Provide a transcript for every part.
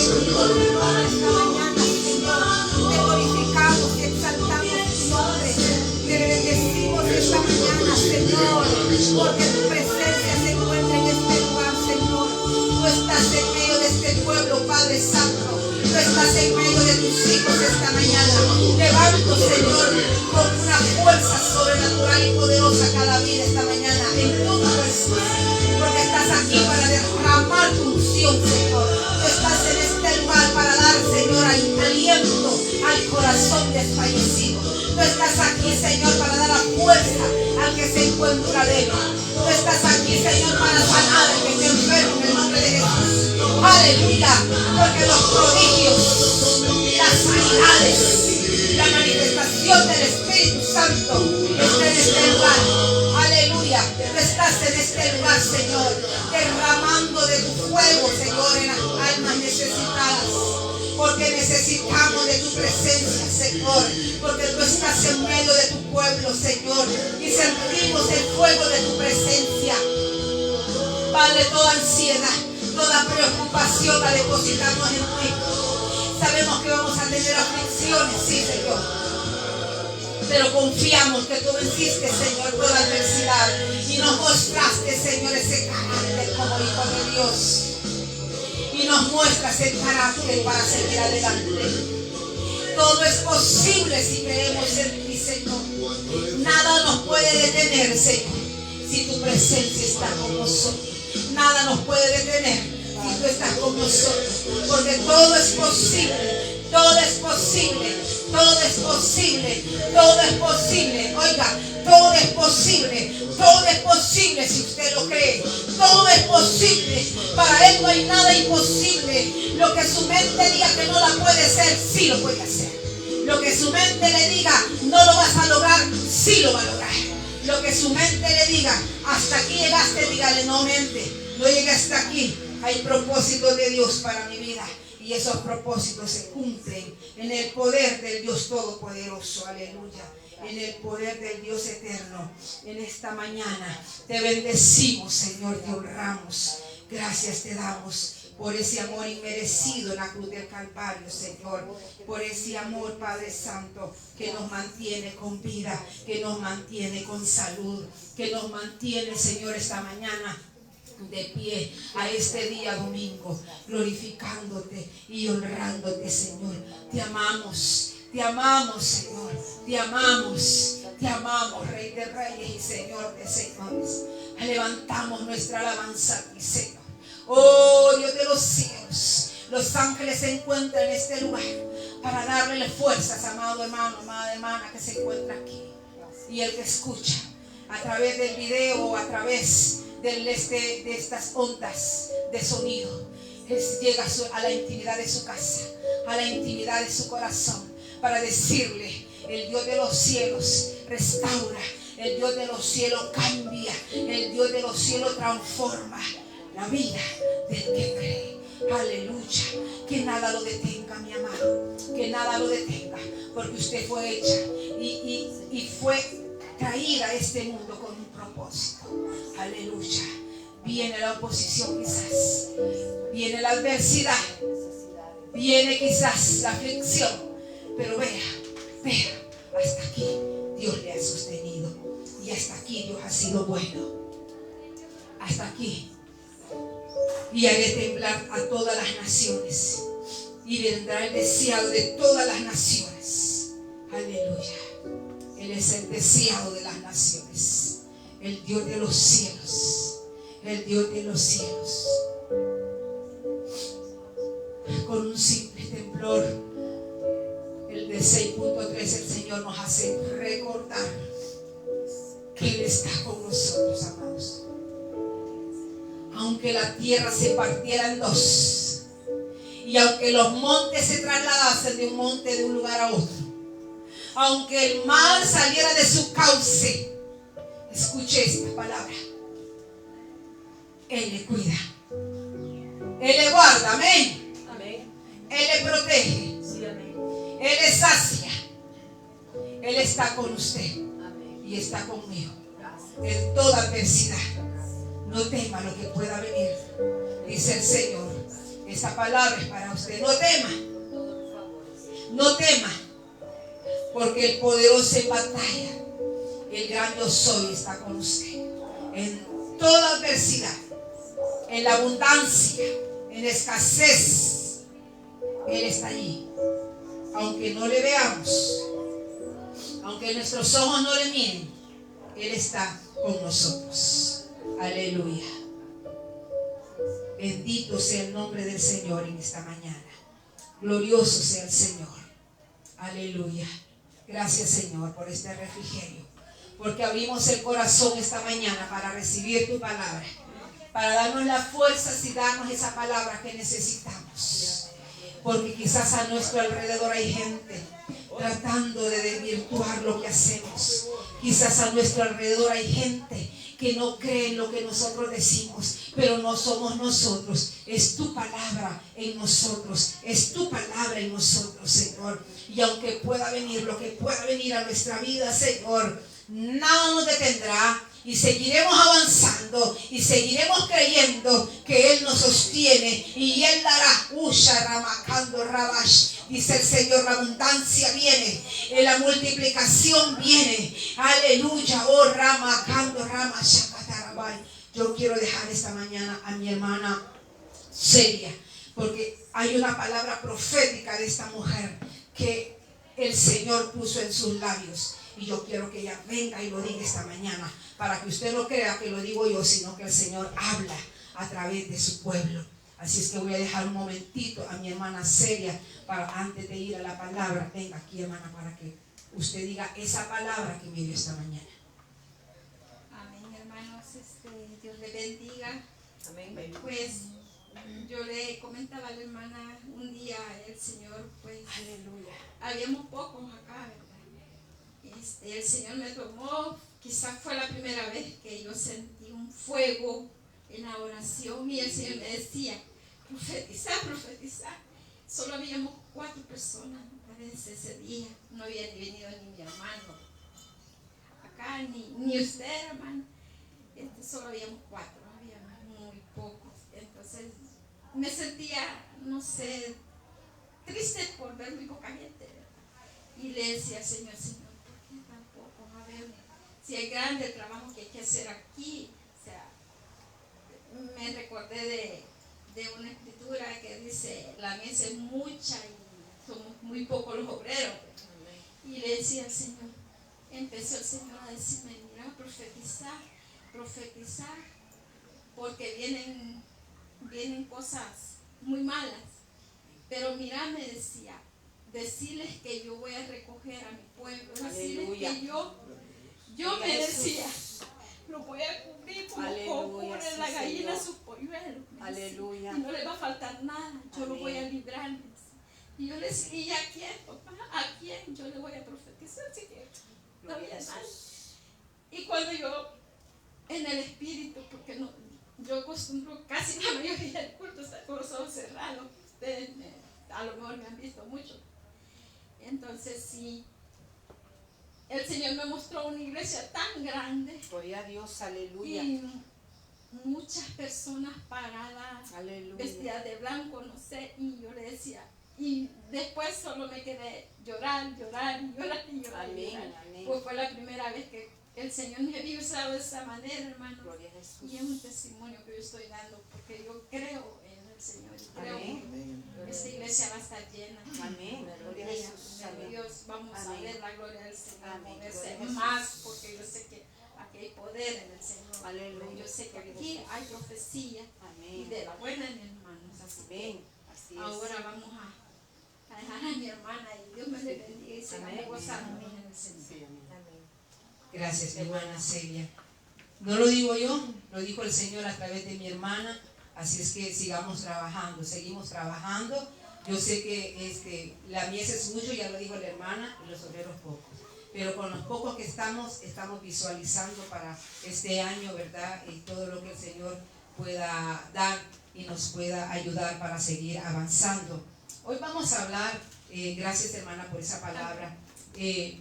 bendigo tu nombre esta mañana, Señor. Te glorificamos, te exaltamos tu nombre. Te bendecimos esta mañana, Señor, porque tu presencia se encuentra en este lugar, Señor. Tú estás en medio de este pueblo, Padre Santo. Tú estás en medio de tus hijos esta mañana. Levanto, Señor, con una fuerza sobrenatural y poderosa cada vida esta mañana en tu fuerza, porque estás aquí para derramar tu unción, Señor. Tú estás en este lugar para dar, Señor, aliento al corazón desfallecido. Tú estás aquí, Señor, para dar la fuerza al que se encuentra débil. Tú estás aquí, Señor, para sanar al que esté enfermo en el nombre de Jesús. Aleluya, porque los prodigios, las sanidades, la manifestación del Espíritu Santo está en este lugar. Aleluya, tú estás en este lugar, Señor, derramando de tu fuego, Señor, en las almas necesitadas. Porque necesitamos de tu presencia, Señor. Porque tú estás en medio de tu pueblo, Señor. Y sentimos el fuego de tu presencia. Padre, toda ansiedad, toda preocupación la depositamos en ti. Sabemos que vamos a tener aflicciones, sí, Señor. Pero confiamos que tú venciste, Señor, toda adversidad. Y nos mostraste, Señor, ese carácter como hijo de Dios. Y nos muestras el carácter para seguir adelante. Todo es posible si creemos en ti, Señor. Nada nos puede detener, Señor, si tu presencia está con nosotros. Nada nos puede detener si tú estás con nosotros. Porque todo es posible. Todo es posible. Todo es posible. Todo es posible. Oiga, todo es posible. Todo es posible si usted lo cree. Todo es posible. Para Él no hay nada imposible. Lo que su mente diga que no la puede hacer, sí lo puede hacer. Lo que su mente le diga, no lo vas a lograr, sí lo va a lograr. Lo que su mente le diga, hasta aquí llegaste, dígale, no mente, no llegué hasta aquí. Hay propósitos de Dios para mi vida. Y esos propósitos se cumplen en el poder del Dios Todopoderoso. Aleluya. En el poder del Dios eterno. En esta mañana te bendecimos, Señor, te honramos. Gracias te damos por ese amor inmerecido en la cruz del Calvario, Señor. Por ese amor, Padre Santo, que nos mantiene con vida, que nos mantiene con salud, que nos mantiene, Señor, esta mañana de pie a este día domingo, glorificándote y honrándote, Señor. Te amamos, Señor. Te amamos, Rey de Reyes y Señor de Señores. Levantamos nuestra alabanza a ti, Señor. Oh, Dios de los cielos, los ángeles se encuentran en este lugar para darle fuerzas, amado hermano, amada hermana que se encuentra aquí. Y el que escucha a través del video o a través de estas ondas de sonido, llega a la intimidad de su casa, a la intimidad de su corazón, para decirle: el Dios de los cielos restaura, el Dios de los cielos cambia, el Dios de los cielos transforma la vida del que cree. Aleluya. Que nada lo detenga, mi amado, que nada lo detenga, porque usted fue hecha y fue traída a este mundo con un propósito. Aleluya. Viene la oposición quizás, viene la adversidad, viene quizás la aflicción, pero vea, hasta aquí Dios le ha sostenido y hasta aquí Dios ha sido bueno. Hasta aquí. Y haré temblar a todas las naciones y vendrá el deseado de todas las naciones. Aleluya. Él es el deseado de las naciones, el Dios de los cielos, el Dios de los cielos. Con un simple temblor, el de 6.3, el Señor nos hace recordar que Él está con nosotros, amados. Aunque la tierra se partiera en dos, y aunque los montes se trasladasen de un monte de un lugar a otro, aunque el mar saliera de su cauce, escuche esta palabra: Él le cuida, Él le guarda, amén. Amén. Él le protege, sí, amén. Él le sacia, Él está con usted, amén. Y está conmigo. Gracias. En toda adversidad. No tema lo que pueda venir, dice el Señor. Esta palabra es para usted. No tema. No tema. Porque el poderoso en batalla, el gran yo soy, está con usted. En toda adversidad, en la abundancia, en la escasez, Él está allí. Aunque no le veamos, aunque nuestros ojos no le miren, Él está con nosotros. Aleluya. Bendito sea el nombre del Señor en esta mañana. Glorioso sea el Señor. Aleluya. Gracias, Señor, por este refrigerio. Porque abrimos el corazón esta mañana para recibir tu palabra. Para darnos las fuerzas y darnos esa palabra que necesitamos. Porque quizás a nuestro alrededor hay gente tratando de desvirtuar lo que hacemos. Quizás a nuestro alrededor hay gente que no cree en lo que nosotros decimos, pero no somos nosotros. Es tu palabra en nosotros. Es tu palabra en nosotros, Señor. Y aunque pueda venir lo que pueda venir a nuestra vida, Señor, nada nos detendrá. Y seguiremos avanzando y seguiremos creyendo que Él nos sostiene y Él dará. Dice el Señor, la abundancia viene, la multiplicación viene. Aleluya. Oh, Ramakando Rama Shakatarabai. Yo quiero dejar esta mañana a mi hermana Celia, porque hay una palabra profética de esta mujer que el Señor puso en sus labios. Y yo quiero que ella venga y lo diga esta mañana, para que usted no crea que lo digo yo, sino que el Señor habla a través de su pueblo. Así es que voy a dejar un momentito a mi hermana Celia, para antes de ir a la palabra. Venga aquí, hermana, para que usted diga esa palabra que me dio esta mañana. Amén, hermanos. Dios le bendiga. Amén. Pues yo le comentaba a la hermana un día, el Señor, pues, aleluya, habíamos pocos acá, ¿verdad? El Señor me tomó, quizás fue la primera vez que yo sentí un fuego en la oración, y el Señor me decía, profetizar, profetizar. Solo habíamos 4 personas, me parece, ese día. No había ni venido ni mi hermano acá, ni usted, hermano. Solo habíamos 4, habíamos muy pocos. Entonces me sentía, no sé, triste por ver muy poca gente, ¿verdad? Y le decía al Señor, Señor, ¿por qué tan pocos? A ver, si hay grande trabajo que hay que hacer aquí. O sea, me recordé de una escritura que dice, la mies es mucha y somos muy pocos los obreros. Y le decía al Señor, empezó el Señor a decirme, mira, profetizar, profetizar, porque vienen cosas muy malas. Pero mira, me decía, decirles que yo voy a recoger a mi pueblo, decirles que yo me decía, lo voy a cubrir como cubre la gallina sus polluelos. Aleluya. Y no le va a faltar nada, yo lo voy a librar. Y yo le decía, ¿y a quién, papá? ¿A quién yo le voy a profetizar? Así que no había nada. Y cuando yo, en el espíritu, porque no, yo acostumbro casi la mayoría del culto estar con los ojos cerrados, ustedes a lo mejor me han visto mucho. Entonces sí, el Señor me mostró una iglesia tan grande. Gloria a Dios, aleluya. Y muchas personas paradas, aleluya, vestidas de blanco, no sé, y yo le decía, y después solo me quedé llorar. Amén, amén. Pues fue la primera vez que el Señor me había usado de esa manera, hermano. Gloria a Jesús. Y es un testimonio que yo estoy dando, porque yo creo en el Señor y creo que esta iglesia va a estar llena. Amén. Gloria a Jesús. Dios, vamos a ver la gloria del Señor moverse más, porque yo sé que aquí hay poder en el Señor. Aleluya. Yo sé que aquí hay profecía. Amén. Y de la buena en hermanos. Así ahora vamos a dejar a mi hermana y Dios me le bendiga y se va a gozar en el Señor. Gracias, mi hermana Celia. No lo digo yo, lo dijo el Señor a través de mi hermana. Así es que sigamos trabajando, seguimos trabajando. Yo sé que la mies es mucho, ya lo dijo la hermana, y los obreros pocos. Pero con los pocos que estamos visualizando para este año, ¿verdad? Y todo lo que el Señor pueda dar y nos pueda ayudar para seguir avanzando. Hoy vamos a hablar, gracias hermana por esa palabra.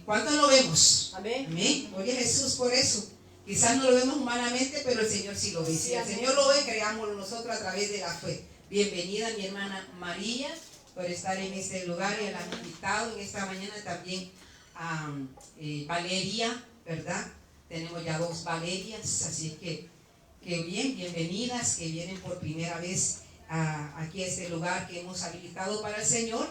¿Cuántos lo vemos? Amén. Amén. Gloria a Jesús por eso. Quizás no lo vemos humanamente, pero el Señor sí lo ve. Si el Señor lo ve, creámoslo nosotros a través de la fe. Bienvenida mi hermana María por estar en este lugar, y la han invitado en esta mañana también a Valeria, ¿verdad? Tenemos ya 2 Valerias, así que bienvenidas, que vienen por primera vez aquí a este lugar que hemos habilitado para el Señor.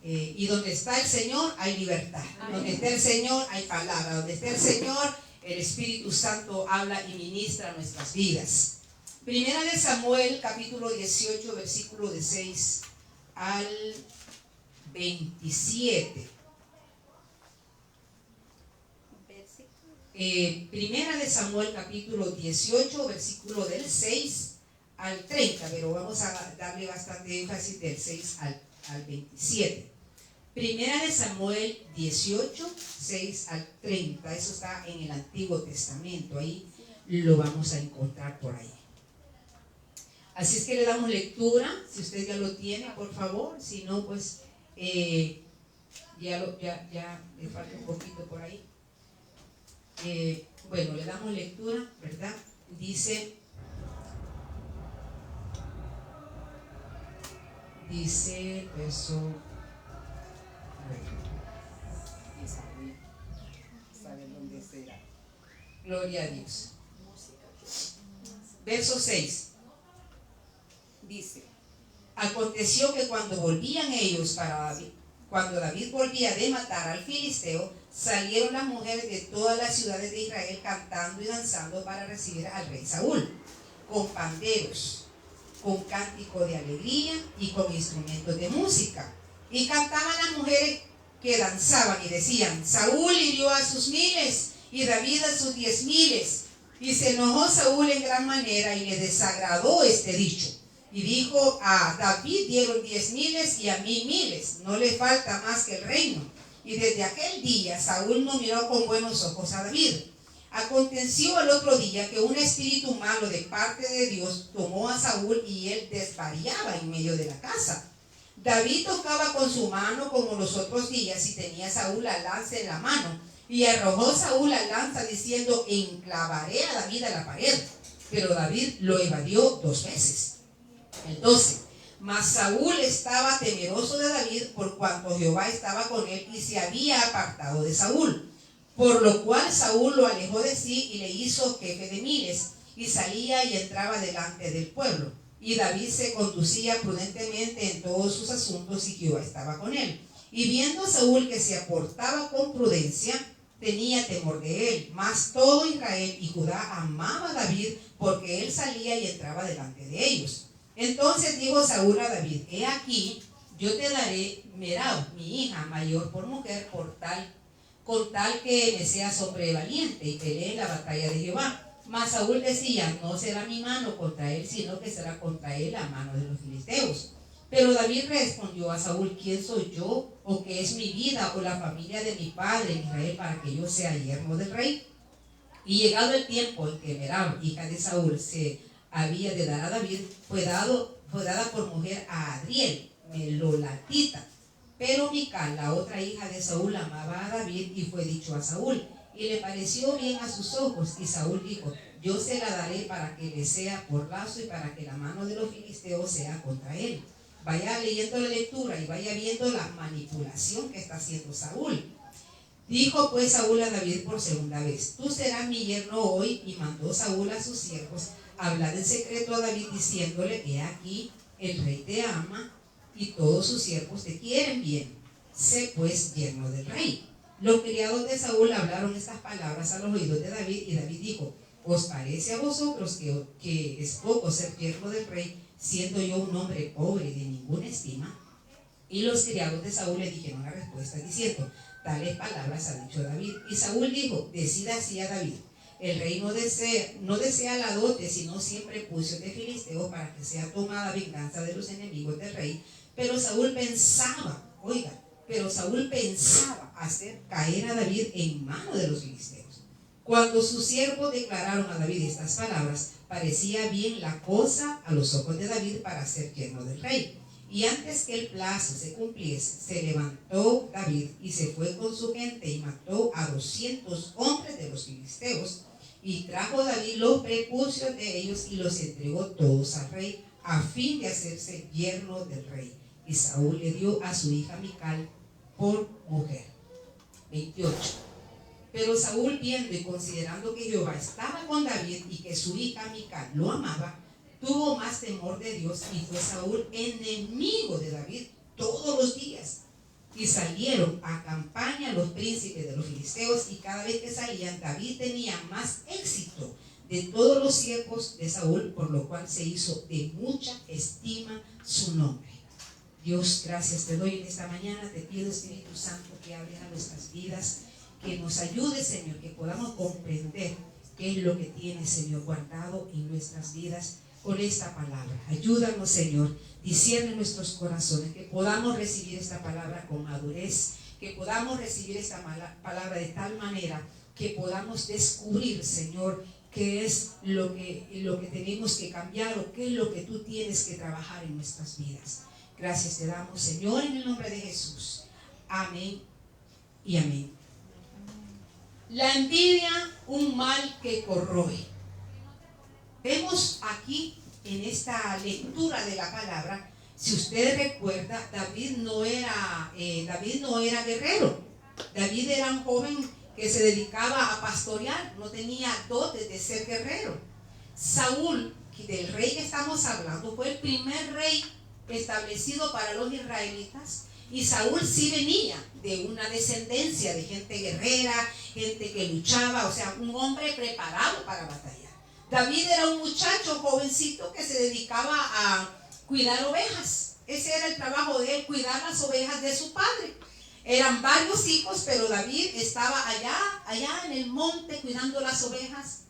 Y donde está el Señor hay libertad. Amén. Donde está el Señor hay palabra. Donde está el Señor, el Espíritu Santo habla y ministra nuestras vidas. Primera de Samuel, capítulo 18, versículo de 6 al 27. Primera de Samuel, capítulo 18, versículo del 6 al 30, pero vamos a darle bastante énfasis del 6 al 27. Primera de Samuel 18, 6 al 30, eso está en el Antiguo Testamento, ahí lo vamos a encontrar por ahí. Así es que le damos lectura, si usted ya lo tiene, por favor, si no, pues ya le falta un poquito por ahí. Bueno, le damos lectura, ¿verdad? Dice verso. ¿Saben dónde será? Gloria a Dios. Verso 6. Dice: aconteció que cuando volvían ellos cuando David volvía de matar al filisteo, salieron las mujeres de todas las ciudades de Israel cantando y danzando para recibir al rey Saúl, con panderos, con cántico de alegría y con instrumentos de música. Y cantaban las mujeres que danzaban y decían: Saúl hirió a sus 1000 y David a sus 10,000. Y se enojó Saúl en gran manera y le desagradó este dicho. Y dijo: a David dieron 10,000 y a mí 1000, no le falta más que el reino. Y desde aquel día Saúl no miró con buenos ojos a David. Aconteció el otro día que un espíritu malo de parte de Dios tomó a Saúl y él desvariaba en medio de la casa. David tocaba con su mano como los otros días y tenía Saúl la lanza en la mano. Y arrojó Saúl la lanza diciendo: enclavaré a David a la pared. Pero David lo evadió 2 veces. El 12. Mas Saúl estaba temeroso de David por cuanto Jehová estaba con él y se había apartado de Saúl. Por lo cual Saúl lo alejó de sí y le hizo jefe de 1000 y salía y entraba delante del pueblo. Y David se conducía prudentemente en todos sus asuntos y Jehová estaba con él. Y viendo Saúl que se aportaba con prudencia, tenía temor de él. Mas todo Israel y Judá amaba a David porque él salía y entraba delante de ellos. Entonces dijo Saúl a David: he aquí, yo te daré Merab, mi hija mayor, por mujer, con tal que me seas hombre valiente y pelee en la batalla de Jehová. Mas Saúl decía: no será mi mano contra él, sino que será contra él la mano de los filisteos. Pero David respondió a Saúl: ¿quién soy yo, o qué es mi vida, o la familia de mi padre en Israel, para que yo sea yerno del rey? Y llegado el tiempo en que Merab, hija de Saúl, se había de dar a David, fue dada por mujer a Adriel, melolatita. Pero Mical, la otra hija de Saúl, amaba a David, y fue dicho a Saúl, y le pareció bien a sus ojos. Y Saúl dijo: yo se la daré para que le sea por lazo y para que la mano de los filisteos sea contra él. Vaya leyendo la lectura y vaya viendo la manipulación que está haciendo Saúl. Dijo pues Saúl a David por segunda vez: tú serás mi yerno hoy. Y mandó Saúl a sus siervos hablar en secreto a David, diciéndole: he aquí, el rey te ama y todos sus siervos te quieren bien. Sé pues yerno del rey. Los criados de Saúl hablaron estas palabras a los oídos de David, y David dijo: ¿os parece a vosotros que es poco ser yerno del rey, siendo yo un hombre pobre de ninguna estima? Y los criados de Saúl le dijeron la respuesta diciendo: tales palabras ha dicho David. Y Saúl dijo: decida así a David: el rey no desea la dote, sino siempre puestos de filisteos, para que sea tomada venganza de los enemigos del rey. Pero Saúl pensaba hacer caer a David en mano de los filisteos. Cuando sus siervos declararon a David estas palabras, parecía bien la cosa a los ojos de David para ser yerno del rey. Y antes que el plazo se cumpliese, se levantó David y se fue con su gente y mató a 200 hombres de los filisteos. Y trajo David los prepucios de ellos y los entregó todos al rey, a fin de hacerse yerno del rey. Y Saúl le dio a su hija Mical por mujer. 28. Pero Saúl, viendo y considerando que Jehová estaba con David y que su hija Mical lo amaba, tuvo más temor de Dios, y fue Saúl enemigo de David todos los días. Y salieron a campaña los príncipes de los filisteos, y cada vez que salían, David tenía más éxito de todos los siervos de Saúl, por lo cual se hizo de mucha estima su nombre. Dios, gracias te doy en esta mañana. Te pido, Espíritu Santo, que hables a nuestras vidas, que nos ayude, Señor, que podamos comprender qué es lo que tienes, Señor, guardado en nuestras vidas con esta palabra. Ayúdanos, Señor, discierne nuestros corazones, que podamos recibir esta palabra con madurez, que podamos recibir esta palabra de tal manera que podamos descubrir, Señor, qué es lo que tenemos que cambiar, o qué es lo que tú tienes que trabajar en nuestras vidas. Gracias te damos, Señor, en el nombre de Jesús. Amén y amén. La envidia, un mal que corroe. Vemos aquí en esta lectura de la palabra, si usted recuerda, David no era guerrero. David era un joven que se dedicaba a pastorear, no tenía dotes de ser guerrero. Saúl, del rey que estamos hablando, fue el primer rey establecido para los israelitas. Y Saúl sí venía de una descendencia de gente guerrera, gente que luchaba, o sea, un hombre preparado para batallar. David era un muchacho jovencito que se dedicaba a cuidar ovejas. Ese era el trabajo de él, cuidar las ovejas de su padre. Eran varios hijos, pero David estaba allá en el monte cuidando las ovejas.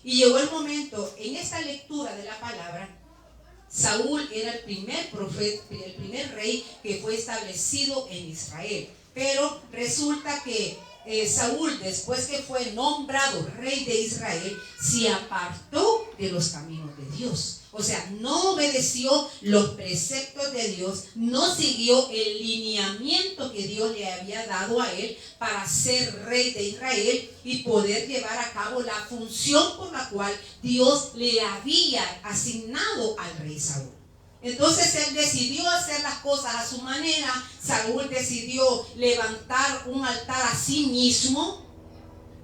Y llegó el momento, en esta lectura de la palabra, Saúl era el primer profeta, el primer rey que fue establecido en Israel. Pero resulta que Saúl, después que fue nombrado rey de Israel, se apartó de los caminos de Dios. O sea, no obedeció los preceptos de Dios, no siguió el lineamiento que Dios le había dado a él para ser rey de Israel y poder llevar a cabo la función por la cual Dios le había asignado al rey Saúl. Entonces él decidió hacer las cosas a su manera. Saúl decidió levantar un altar a sí mismo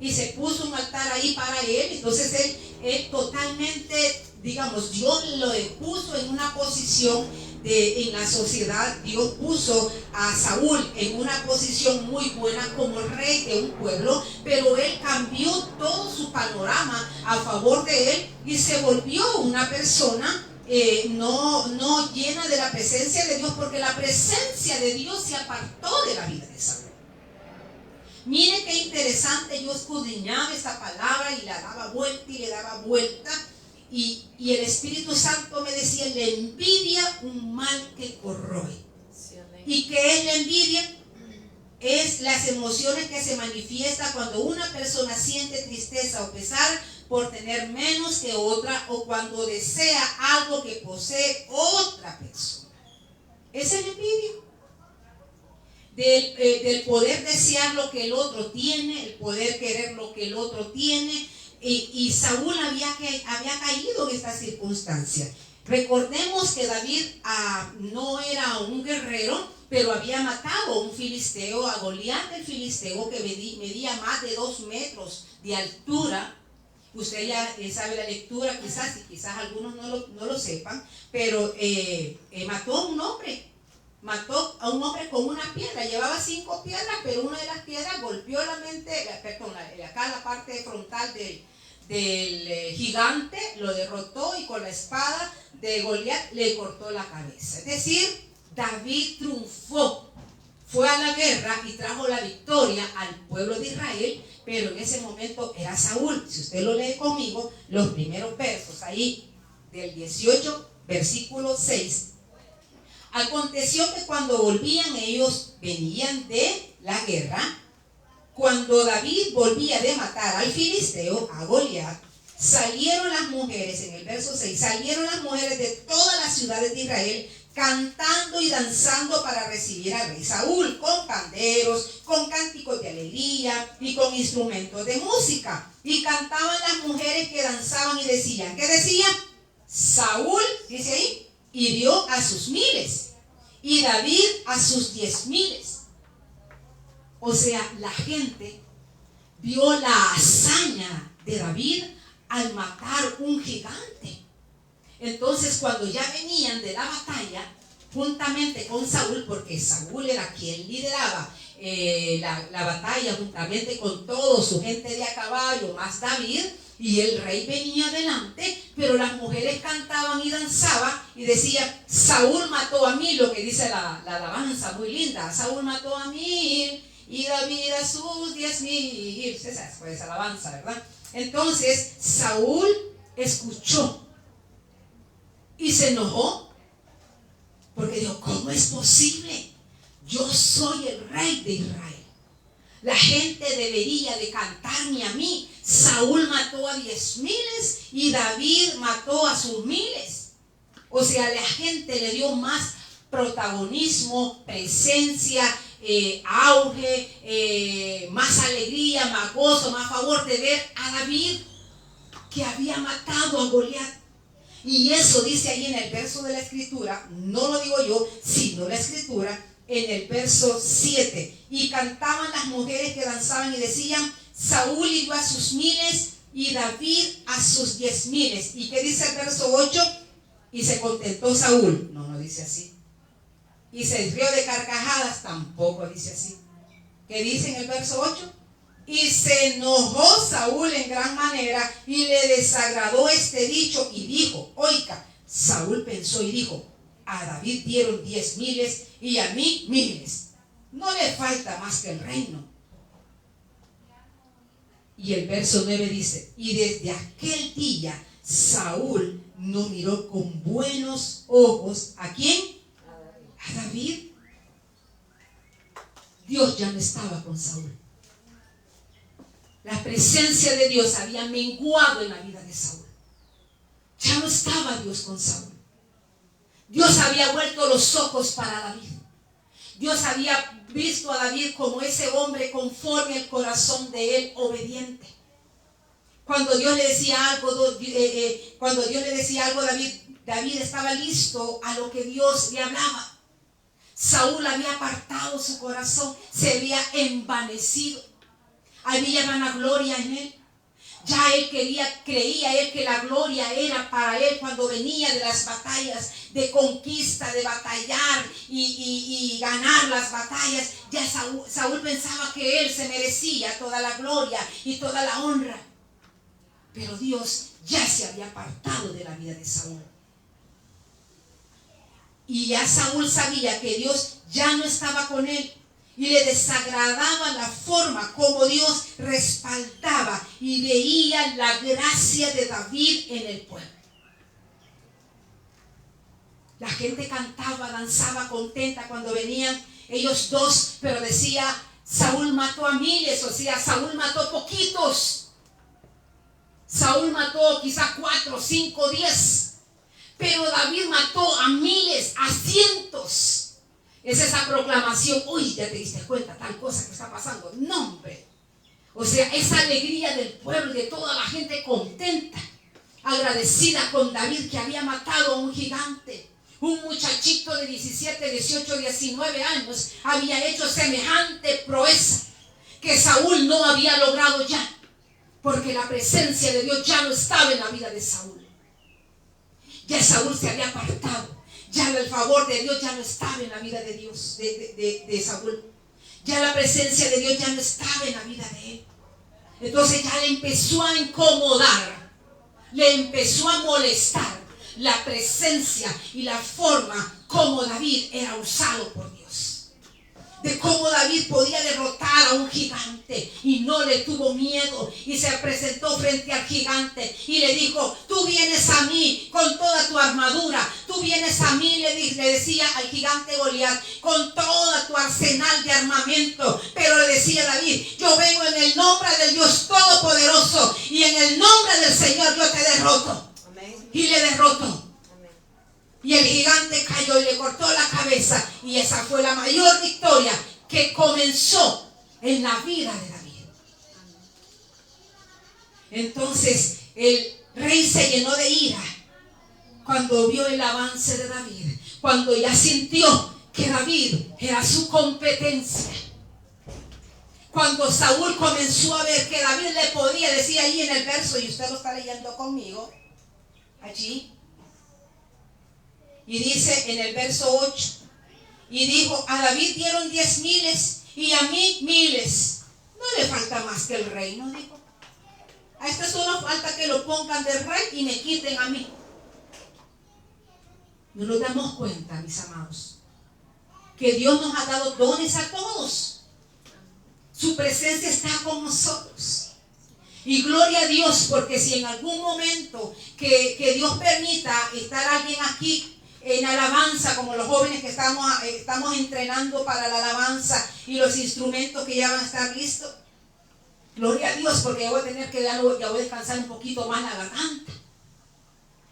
y se puso un altar ahí para él. Entonces él totalmente, digamos, Dios lo puso en una posición en la sociedad. Dios puso a Saúl en una posición muy buena como rey de un pueblo, pero él cambió todo su panorama a favor de él y se volvió una persona no llena de la presencia de Dios, porque la presencia de Dios se apartó de la vida de Saúl. Mire qué interesante, yo escudriñaba esta palabra y la daba vuelta y le daba vuelta, y el Espíritu Santo me decía: la envidia, un mal que corroe. ¿Y qué es la envidia? Es las emociones que se manifiestan cuando una persona siente tristeza o pesar por tener menos que otra, o cuando desea algo que posee otra persona. Esa es la envidia. Del poder desear lo que el otro tiene, el poder querer lo que el otro tiene. Y Saúl había caído en esta circunstancia. Recordemos que David no era un guerrero, pero había matado a un filisteo, a Goliat el filisteo, que medía más de 2 metros de altura. Usted ya sabe la lectura, quizás algunos no lo sepan, pero mató a un hombre con una piedra. Llevaba 5 piedras, pero una de las piedras golpeó la parte frontal del gigante, lo derrotó, y con la espada de Goliat le cortó la cabeza. Es decir, David triunfó, fue a la guerra y trajo la victoria al pueblo de Israel, pero en ese momento era Saúl. Si usted lo lee conmigo, los primeros versos ahí del 18, versículo 6. Aconteció que cuando volvían, ellos venían de la guerra. Cuando David volvía de matar al filisteo, a Goliat, salieron las mujeres, en el verso 6, salieron las mujeres de todas las ciudades de Israel, cantando y danzando para recibir al rey Saúl, con panderos, con cánticos de alegría y con instrumentos de música. Y cantaban las mujeres que danzaban y decían, ¿qué decían? Saúl, dice ahí, hirió a sus 1000 y David a sus 10,000. O sea, la gente vio la hazaña de David al matar un gigante. Entonces, cuando ya venían de la batalla, juntamente con Saúl, porque Saúl era quien lideraba la batalla, juntamente con toda su gente de a caballo, más David, y el rey venía adelante, pero las mujeres cantaban y danzaban y decían: Saúl mató a 1000, lo que dice la alabanza muy linda, Saúl mató a 1000 y David a sus 10,000. Esa es pues alabanza, ¿verdad? Entonces Saúl escuchó y se enojó, porque dijo: ¿cómo es posible? Yo soy el rey de Israel. La gente debería de cantarme a mí. Saúl mató a 10,000 y David mató a sus 1000. O sea, la gente le dio más protagonismo, presencia, auge, más alegría, más gozo, más favor de ver a David, que había matado a Goliat. Y eso dice ahí en el verso de la escritura, no lo digo yo, sino la escritura, en el verso 7. Y cantaban las mujeres que danzaban y decían: Saúl hirió a sus 1000 y David a sus 10,000. ¿Y qué dice el verso 8? Y se contentó Saúl. No dice así. Y se rió de carcajadas. Tampoco dice así. ¿Qué dice en el verso 8? Y se enojó Saúl en gran manera y le desagradó este dicho y dijo: oiga, Saúl pensó y dijo: a David dieron 10,000 y a mí 1000. No le falta más que el reino. Y el verso 9 dice: y desde aquel día Saúl no miró con buenos ojos ¿a quién? A David. Dios ya no estaba con Saúl. La presencia de Dios había menguado en la vida de Saúl. Ya no estaba Dios con Saúl. Dios había vuelto los ojos para David. Dios había visto a David como ese hombre conforme al corazón de él, obediente. Cuando Dios le decía algo, David estaba listo a lo que Dios le hablaba. Saúl había apartado su corazón, se había envanecido. Había vanagloria en él. Ya él creía él que la gloria era para él cuando venía de las batallas, de conquista, de batallar y ganar las batallas. Ya Saúl pensaba que él se merecía toda la gloria y toda la honra. Pero Dios ya se había apartado de la vida de Saúl. Y ya Saúl sabía que Dios ya no estaba con él. Y le desagradaba la forma como Dios respaldaba y veía la gracia de David en el pueblo. La gente cantaba, danzaba contenta cuando venían ellos dos, pero decía: Saúl mató a 1000, o sea, Saúl mató poquitos. Saúl mató quizá 4, 5, 10, pero David mató a 1000, a cientos. Es esa proclamación: uy, ya te diste cuenta tal cosa que está pasando. No, hombre. O sea, esa alegría del pueblo, de toda la gente contenta, agradecida con David, que había matado a un gigante. Un muchachito de 17, 18, 19 años había hecho semejante proeza que Saúl no había logrado ya, porque la presencia de Dios ya no estaba en la vida de Saúl. Ya Saúl se había apartado. Ya el favor de Dios ya no estaba en la vida de Dios, de Saúl. Ya la presencia de Dios ya no estaba en la vida de él. Entonces ya le empezó a incomodar, le empezó a molestar la presencia y la forma como David era usado por Dios. De cómo David podía derrotar a un gigante y no le tuvo miedo y se presentó frente al gigante y le dijo: tú vienes a mí con toda tu armadura, tú vienes a mí, le decía al gigante Goliat, con toda tu arsenal de armamento. Pero le decía David: yo vengo en el nombre del Dios Todopoderoso y en el nombre del Señor yo te derroto. Amén. Y le derrotó. Y el gigante cayó y le cortó la cabeza. Y esa fue la mayor victoria que comenzó en la vida de David. Entonces el rey se llenó de ira cuando vio el avance de David, cuando ya sintió que David era su competencia, cuando Saúl comenzó a ver que David le podía, decía ahí en el verso, y usted lo está leyendo conmigo, allí, y dice en el verso 8, y dijo, a David dieron 10,000 y a mí 1,000. No le falta más que el reino, dijo. A este solo falta que lo pongan de rey y me quiten a mí. No nos damos cuenta, mis amados, que Dios nos ha dado dones a todos. Su presencia está con nosotros. Y gloria a Dios, porque si en algún momento que Dios permita estar alguien aquí en alabanza, como los jóvenes que estamos entrenando para la alabanza y los instrumentos que ya van a estar listos, gloria a Dios, porque ya voy a tener que ya voy a descansar un poquito más la garganta.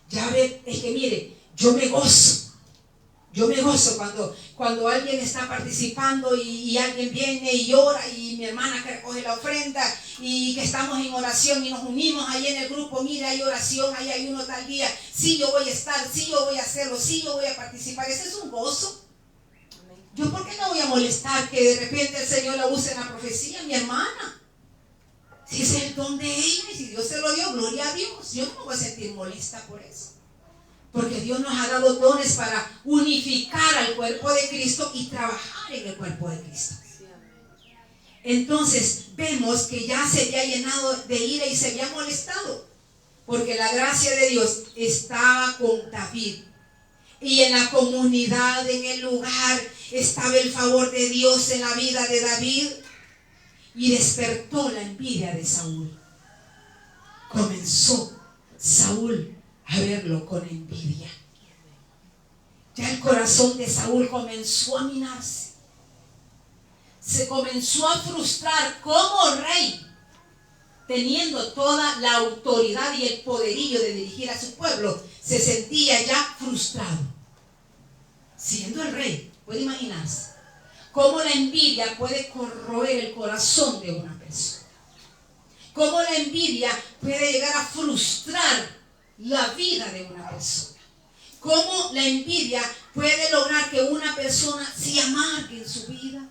Ya ve, es que mire, yo me gozo cuando alguien está participando y alguien viene y ora, y mi hermana que recoge la ofrenda y que estamos en oración y nos unimos ahí en el grupo. Mira, hay oración, ahí hay uno tal día, sí, yo voy a estar, sí, yo voy a hacerlo, sí, yo voy a participar. Ese es un gozo. Yo, ¿por qué no voy a molestar que de repente el Señor la use en la profecía, mi hermana? Si ese es el don de ella y si Dios se lo dio, gloria a Dios. Yo no me voy a sentir molesta por eso. Porque Dios nos ha dado dones para unificar al cuerpo de Cristo y trabajar en el cuerpo de Cristo. Entonces vemos que ya se había llenado de ira y se había molestado, porque la gracia de Dios estaba con David. Y en la comunidad, en el lugar, estaba el favor de Dios en la vida de David. Y despertó la envidia de Saúl. Comenzó Saúl a verlo con envidia. Ya el corazón de Saúl comenzó a minarse. Se comenzó a frustrar como rey, teniendo toda la autoridad y el poderío de dirigir a su pueblo. Se sentía ya frustrado. Siendo el rey, puede imaginarse cómo la envidia puede corroer el corazón de una persona. Cómo la envidia puede llegar a frustrar la vida de una persona. Cómo la envidia puede lograr que una persona se amargue en su vida.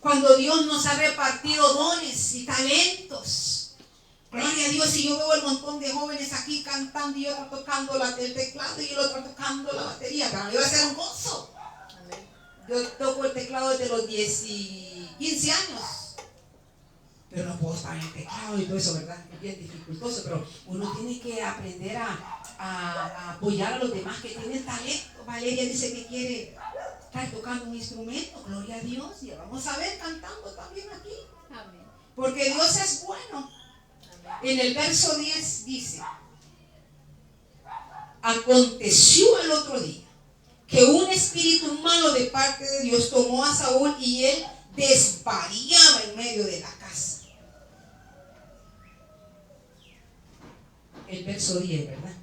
Cuando Dios nos ha repartido dones y talentos, gloria a Dios, y yo veo el montón de jóvenes aquí cantando y otro tocando el teclado y el otro tocando la batería, para mí va a ser un gozo. Yo toco el teclado desde los 10 y 15 años. Pero no puedo estar en el teclado y todo eso, ¿verdad? Es bien dificultoso, pero uno tiene que aprender a apoyar a los demás que tienen talento. Valeria dice que quiere estar tocando un instrumento, gloria a Dios, y vamos a ver cantando también aquí. Amén. Porque Dios es bueno. Amén. En el verso 10 dice: aconteció al otro día que un espíritu malo de parte de Dios tomó a Saúl y él desvariaba en medio de la casa. El verso 10, ¿verdad?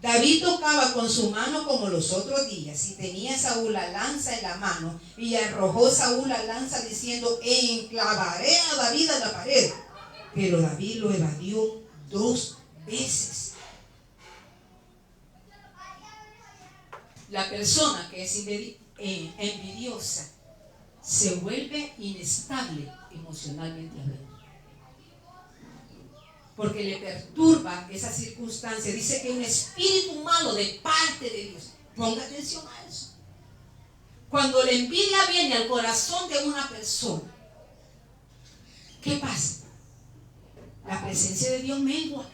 David tocaba con su mano como los otros días, y tenía Saúl la lanza en la mano, y arrojó Saúl la lanza diciendo: enclavaré a David a la pared. Pero David lo evadió 2 veces. La persona que es envidiosa se vuelve inestable emocionalmente hablando, porque le perturba esa circunstancia. Dice que un espíritu malo de parte de Dios. Ponga atención a eso. Cuando la envidia viene al corazón de una persona, ¿qué pasa? La presencia de Dios mengua,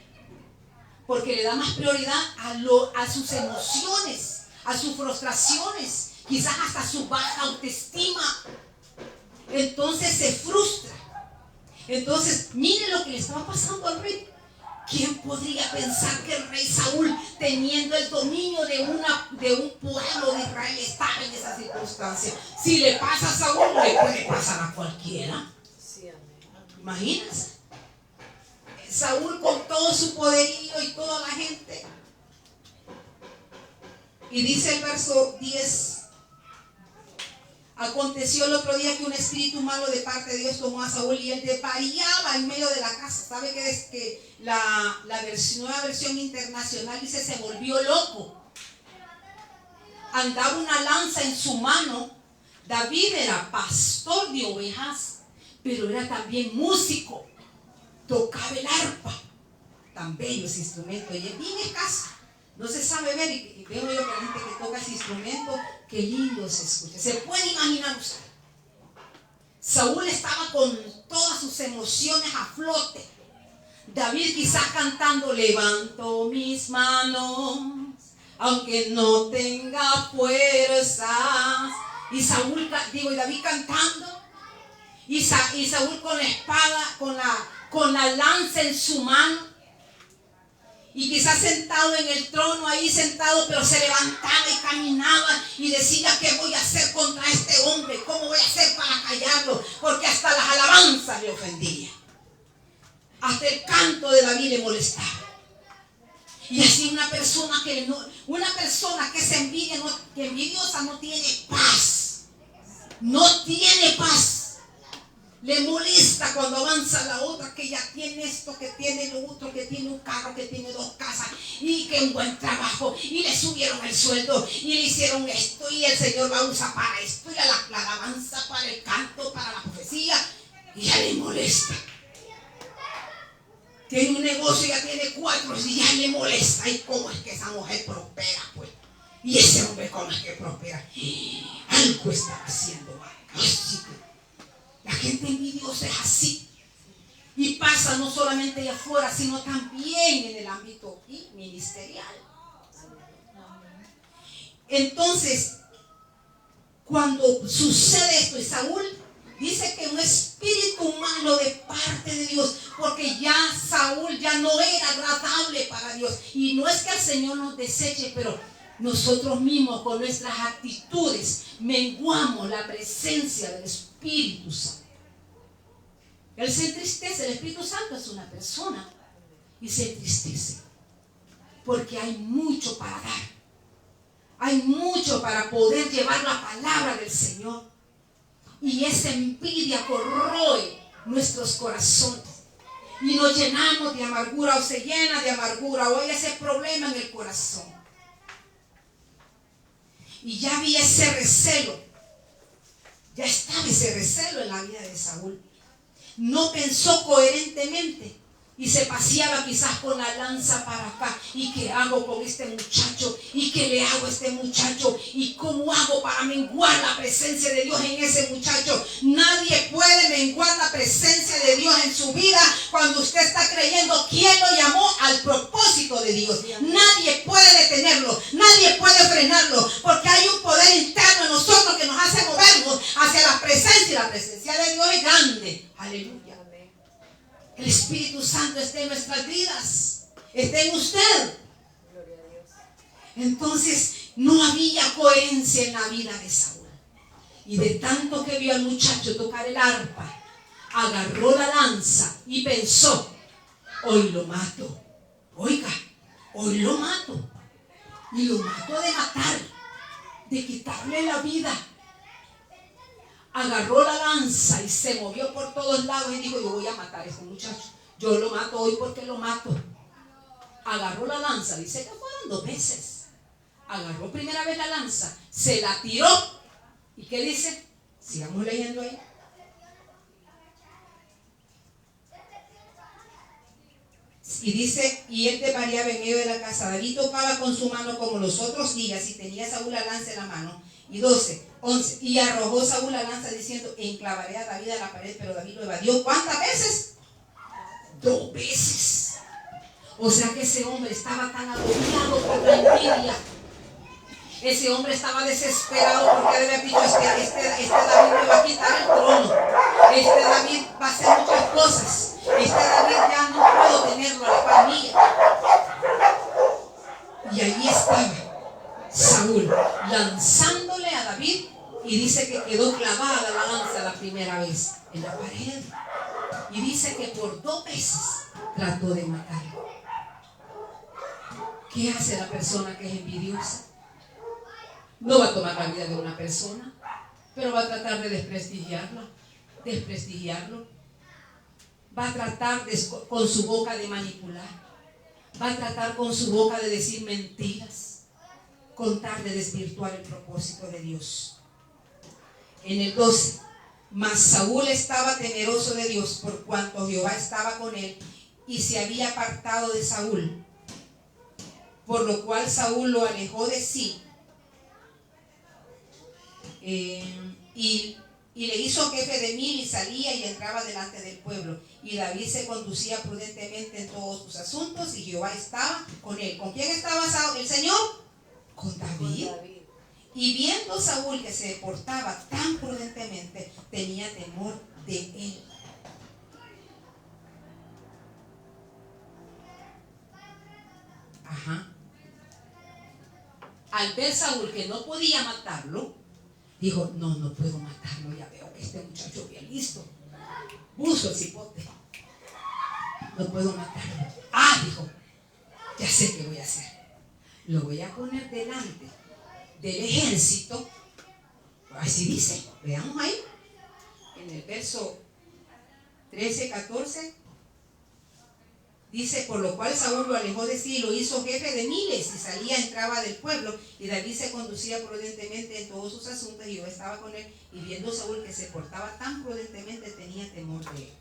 porque le da más prioridad a sus emociones, a sus frustraciones, quizás hasta su baja autoestima. Entonces se frustra. Entonces, mire lo que le estaba pasando al rey. ¿Quién podría pensar que el rey Saúl, teniendo el dominio de un pueblo de Israel, estaba en esa circunstancia? Si le pasa a Saúl, le puede pasar a cualquiera. Imagínense. Saúl con todo su poderío y toda la gente. Y dice el verso 10: Aconteció el otro día que un espíritu malo de parte de Dios tomó a Saúl y él desvariaba en medio de la casa. ¿Sabe que es que la nueva versión internacional dice se volvió loco? Andaba una lanza en su mano. David era pastor de ovejas, pero era también músico. Tocaba el arpa. Tan bello ese instrumento. Y es bien escaso. No se sabe ver. Y veo yo que la gente que toca ese instrumento, qué lindo se escucha. Se puede imaginar usted. Saúl estaba con todas sus emociones a flote. David quizás cantando: levanto mis manos aunque no tenga fuerzas. Y David cantando. Y Saúl con la espada, con la lanza en su mano. Y quizás sentado en el trono, ahí sentado, pero se levantaba y caminaba y decía: ¿qué voy a hacer contra este hombre? ¿Cómo voy a hacer para callarlo? Porque hasta las alabanzas le ofendía. Hasta el canto de David le molestaba. Y así una persona que es envidiosa no tiene paz. No tiene paz. Le molesta cuando avanza la otra, que ya tiene esto, que tiene lo otro, que tiene un carro, que tiene 2 casas y que un buen trabajo y le subieron el sueldo y le hicieron esto y el Señor la usa para esto y la alabanza, para el canto, para la profecía, y ya le molesta. Tiene un negocio, ya tiene 4 y ya le molesta. ¿Y cómo es que esa mujer prospera, pues? Y ese hombre, ¿cómo es que prospera? Algo está haciendo mal. La gente envidiosa es así. Y pasa no solamente allá afuera, sino también en el ámbito ministerial. Entonces, cuando sucede esto, y Saúl dice que un espíritu malo de parte de Dios, porque ya Saúl ya no era agradable para Dios. Y no es que el Señor nos deseche, pero nosotros mismos con nuestras actitudes menguamos la presencia del Espíritu Santo. Él se entristece. El Espíritu Santo es una persona y se entristece porque hay mucho para dar, hay mucho para poder llevar la palabra del Señor, y esa envidia corroe nuestros corazones y nos llenamos de amargura, o se llena de amargura, o hay ese problema en el corazón. Y ya había ese recelo, ya estaba ese recelo en la vida de Saúl. No pensó coherentemente y se paseaba quizás con la lanza para acá. ¿Y qué hago con este muchacho? ¿Y qué le hago a este muchacho? ¿Y cómo hago para menguar la presencia de Dios en ese muchacho? Nadie puede menguar la presencia de Dios en su vida cuando usted está creyendo quién lo llamó al propósito de Dios. Nadie puede detenerlo, nadie puede frenarlo, porque hay un poder interno en nosotros que nos hace movernos hacia la presencia, y la presencia de Dios es grande. Aleluya. El Espíritu Santo está en nuestras vidas, está en usted. Entonces no había coherencia en la vida de Saúl. Y de tanto que vio al muchacho tocar el arpa, agarró la lanza y pensó: hoy lo mato. Oiga, hoy lo mato. Y lo mato de matar, de quitarle la vida. Agarró la lanza y se movió por todos lados y dijo: yo voy a matar a este muchacho, yo lo mato hoy porque lo mato. Agarró la lanza, dice que fueron 2 veces. Agarró primera vez la lanza, se la tiró. ¿Y qué dice? Sigamos leyendo ahí. Y dice: y él desvariaba en medio de la casa. David tocaba con su mano como los otros días, y tenía Saúl la lanza en la mano. Y 11. Y arrojó Saúl la lanza diciendo: enclavaré a David a la pared. Pero David lo evadió. ¿Cuántas veces? 2 veces. O sea que ese hombre estaba tan agobiado por la envidia. Ese hombre estaba desesperado porque debe haber dicho: este David me va a quitar el trono. Este David va a hacer muchas cosas. Este David ya no puedo tenerlo a la par mía. Y allí estaba Saúl lanzándole a David, y dice que quedó clavada la lanza la primera vez en la pared, y dice que por 2 veces trató de matarlo. ¿Qué hace la persona que es envidiosa? No va a tomar la vida de una persona, pero va a tratar de desprestigiarlo. Va a tratar con su boca de manipular. Va a tratar con su boca de decir mentiras, con tal de desvirtuar el propósito de Dios. En el 12, mas Saúl estaba temeroso de Dios por cuanto Jehová estaba con él y se había apartado de Saúl, por lo cual Saúl lo alejó de sí y le hizo jefe de 1000 y salía y entraba delante del pueblo. Y David se conducía prudentemente en todos sus asuntos y Jehová estaba con él. ¿Con quién estaba el Señor? Con David. Y viendo Saúl que se portaba tan prudentemente, tenía temor de él. Al ver Saúl que no podía matarlo, dijo, no puedo matarlo, ya veo que este muchacho bien listo, puso el cipote, no puedo matarlo. Dijo, ya sé qué voy a hacer, lo voy a poner delante del ejército, así dice, veamos ahí, en el verso 13, 14, dice, por lo cual Saúl lo alejó de sí y lo hizo jefe de 1000 y salía, entraba del pueblo, y David se conducía prudentemente en todos sus asuntos y yo estaba con él, y viendo Saúl que se portaba tan prudentemente, tenía temor de él.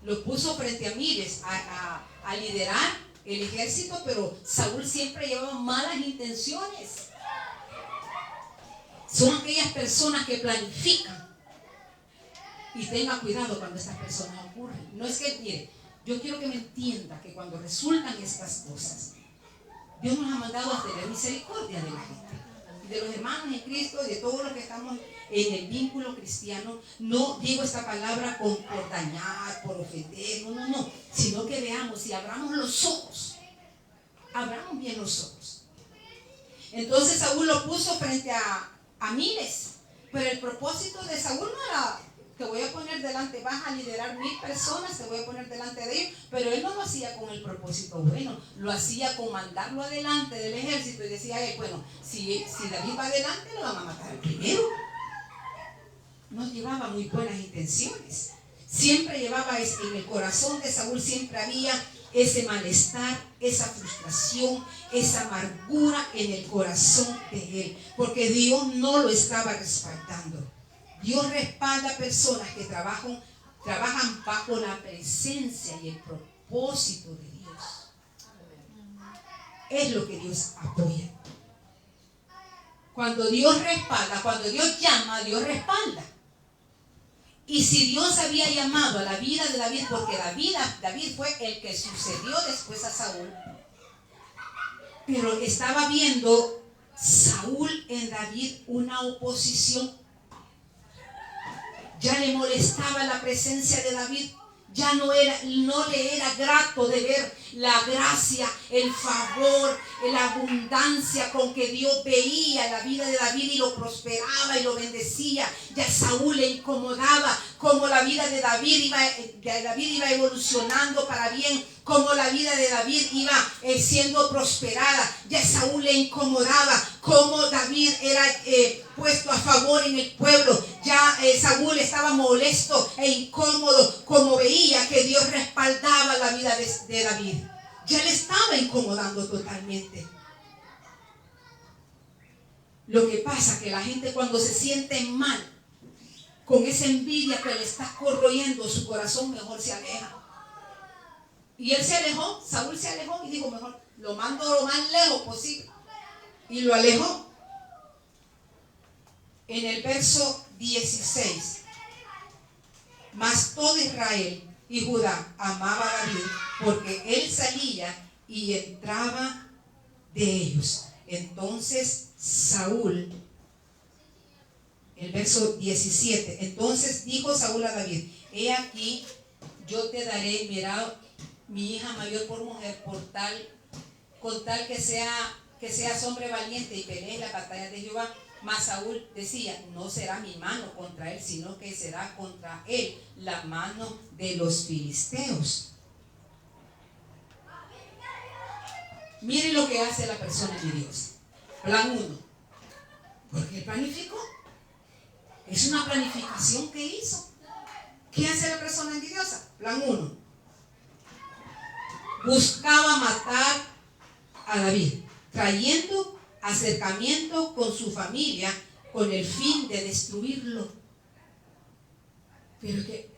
Lo puso frente a miles a liderar el ejército, pero Saúl siempre llevaba malas intenciones. Son aquellas personas que planifican, y tenga cuidado cuando estas personas ocurren. No es que, mire, yo quiero que me entienda que cuando resultan estas cosas, Dios nos ha mandado a tener misericordia de la gente, de los hermanos en Cristo, de todos los que estamos en el vínculo cristiano. No digo esta palabra por dañar, por ofender, no, sino que veamos y abramos los ojos, abramos bien los ojos. Entonces Saúl lo puso frente a miles, pero el propósito de Saúl no era: te voy a poner delante, vas a liderar 1000 personas, te voy a poner delante de ellos. Pero él no lo hacía con el propósito bueno, lo hacía con mandarlo adelante del ejército y decía él, bueno, si David va adelante, lo van a matar el primero. No llevaba muy buenas intenciones. Siempre llevaba en el corazón de Saúl, siempre había ese malestar, esa frustración, esa amargura en el corazón de él, porque Dios no lo estaba respaldando. Dios respalda personas que trabajan bajo la presencia y el propósito de Dios. Es lo que Dios apoya. Cuando Dios respalda, cuando Dios llama, Dios respalda. Y si Dios había llamado a la vida de David, porque David fue el que sucedió después a Saúl, pero estaba viendo Saúl en David una oposición. Ya le molestaba la presencia de David, ya no le era grato de ver la gracia, el favor, la abundancia con que Dios veía la vida de David y lo prosperaba y lo bendecía. Ya Saúl le incomodaba cómo la vida de David iba evolucionando para bien, cómo la vida de David iba siendo prosperada. Ya Saúl le incomodaba cómo David era puesto a favor en el pueblo. Ya Saúl estaba molesto e incómodo como veía que Dios respaldaba la vida de David. Ya le estaba incomodando totalmente. Lo que pasa es que la gente, cuando se siente mal, con esa envidia que le está corroyendo su corazón, mejor se aleja. Y él se alejó, Saúl se alejó y dijo, mejor lo mando lo más lejos posible. Y lo alejó. En el verso 16, mas todo Israel y Judá amaba a David, porque él salía y entraba de ellos. Entonces Saúl, el verso 17, entonces dijo Saúl a David, he aquí, yo te daré, mira, mi hija mayor por mujer, con tal que seas hombre valiente y pelees la batalla de Jehová. Mas Saúl decía, no será mi mano contra él, sino que será contra él la mano de los filisteos. Mire lo que hace la persona de Dios. Plan 1, porque él planificó. Es una planificación que hizo. ¿Qué hace la persona envidiosa? Plan 1. Buscaba matar a David, trayendo acercamiento con su familia con el fin de destruirlo. Pero que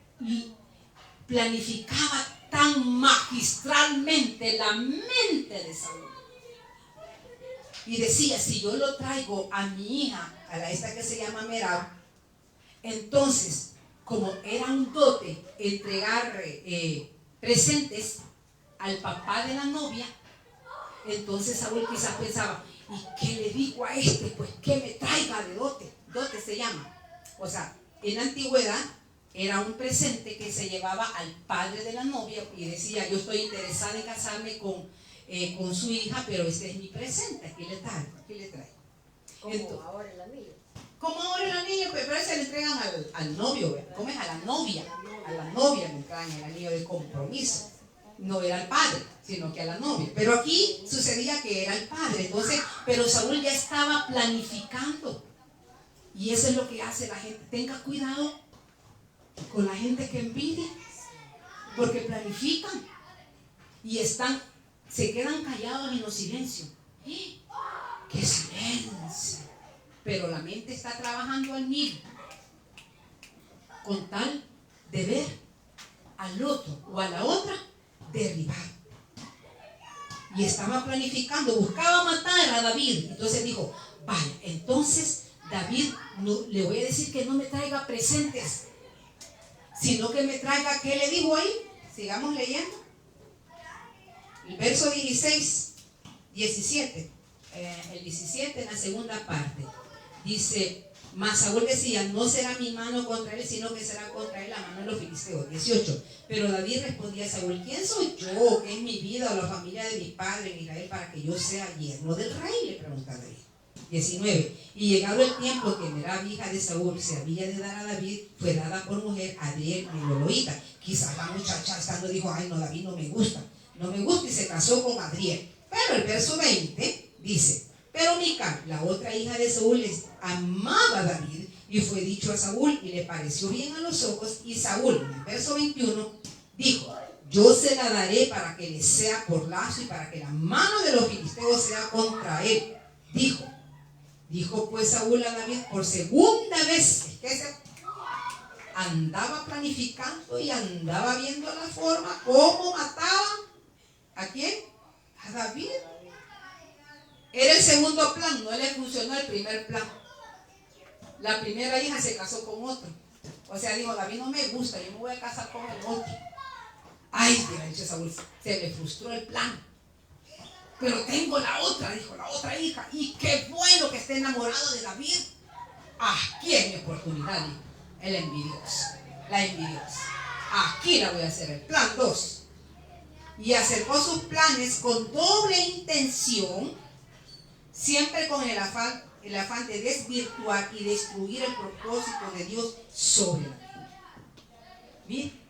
planificaba tan magistralmente la mente de Saúl. Y decía, si yo lo traigo a mi hija, a esta que se llama Merab, entonces, como era un dote entregar presentes al papá de la novia, entonces Saúl quizás pensaba, ¿y qué le digo a este? Pues que me traiga de dote. Dote se llama. O sea, en la antigüedad era un presente que se llevaba al padre de la novia y decía, yo estoy interesada en casarme con su hija, pero este es mi presente, aquí le traigo. Como ahora el anillo. Como ahora el anillo, pero se le entregan al novio, ¿cómo es? A la novia le entregan el anillo de compromiso. No era al padre, sino que a la novia. Pero aquí sucedía que era el padre. Entonces, pero Saúl ya estaba planificando. Y eso es lo que hace la gente. Tenga cuidado con la gente que envidia, porque planifican y se quedan callados en los silencios. ¡Qué silencio! Pero la mente está trabajando al mil, con tal de ver al otro o a la otra derribar. Y estaba planificando, buscaba matar a David. Entonces dijo, vale, entonces David, no, le voy a decir que no me traiga presentes, sino que me traiga, ¿qué le dijo ahí? Sigamos leyendo. El verso 16, 17. El 17 en la segunda parte. Dice, mas Saúl decía, no será mi mano contra él, sino que será contra él la mano de los filisteos. 18. Pero David respondía a Saúl, ¿quién soy yo? ¿Qué es mi vida o la familia de mi padre en Israel para que yo sea yerno del rey? Le pregunta David. 19. Y llegado el tiempo que Merab, hija de Saúl, se había de dar a David, fue dada por mujer a Adriel Meholita. Quizás la muchacha estando dijo, ay no, David no me gusta y se casó con Adriel. Pero el verso 20 dice, pero Mical, la otra hija de Saúl, amaba a David y fue dicho a Saúl y le pareció bien a los ojos. Y Saúl, en el verso 21, dijo, yo se la daré para que le sea por lazo y para que la mano de los filisteos sea contra él. Dijo pues Saúl a David por segunda vez, es que andaba planificando y andaba viendo la forma, cómo mataba. ¿A quién? A David. Era el segundo plan, no le funcionó el primer plan. La primera hija se casó con otro. O sea, dijo, David no me gusta, yo me voy a casar con el otro. Ay, dijo Saúl, se le frustró el plan. Pero tengo la otra, dijo la otra hija, y qué bueno que esté enamorado de David. Aquí es mi oportunidad, dijo el envidioso, la envidiosa. Aquí la voy a hacer, el plan 2. Y acercó sus planes con doble intención, siempre con el afán de desvirtuar y destruir el propósito de Dios sobre la vida. Bien.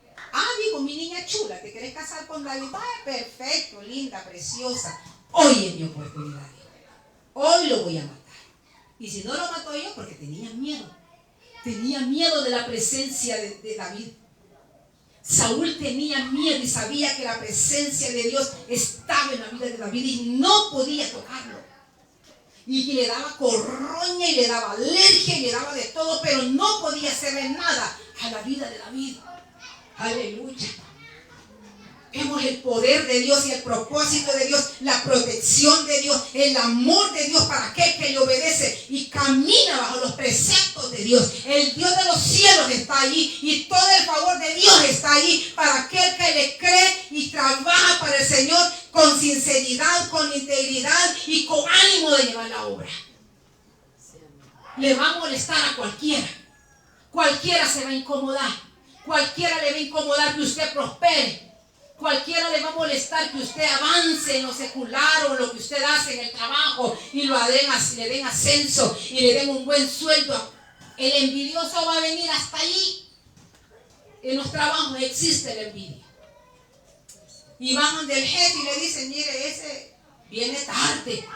Digo, mi niña chula, ¿te querés casar con David? Perfecto, linda, preciosa. Hoy es mi oportunidad. Hoy lo voy a matar. Y si no lo mató yo, porque tenía miedo. Tenía miedo de la presencia de David. Saúl tenía miedo y sabía que la presencia de Dios estaba en la vida de David y no podía tocarlo. Y le daba corroña y le daba alergia y le daba de todo, pero no podía hacerle nada a la vida de David. Aleluya. Vemos el poder de Dios y el propósito de Dios, la protección de Dios, el amor de Dios para aquel que le obedece y camina bajo los preceptos de Dios. El Dios de los cielos está allí y todo el favor de Dios está allí para aquel que le cree y trabaja para el Señor con sinceridad, con integridad y con ánimo de llevar la obra. Le va a molestar a cualquiera. Cualquiera se va a incomodar. Cualquiera le va a incomodar que usted prospere. Cualquiera le va a molestar que usted avance en lo secular o en lo que usted hace en el trabajo y le den ascenso y le den un buen sueldo. El envidioso va a venir hasta allí. En los trabajos existe la envidia. Y van donde el jefe y le dicen, mire, ese viene tarde.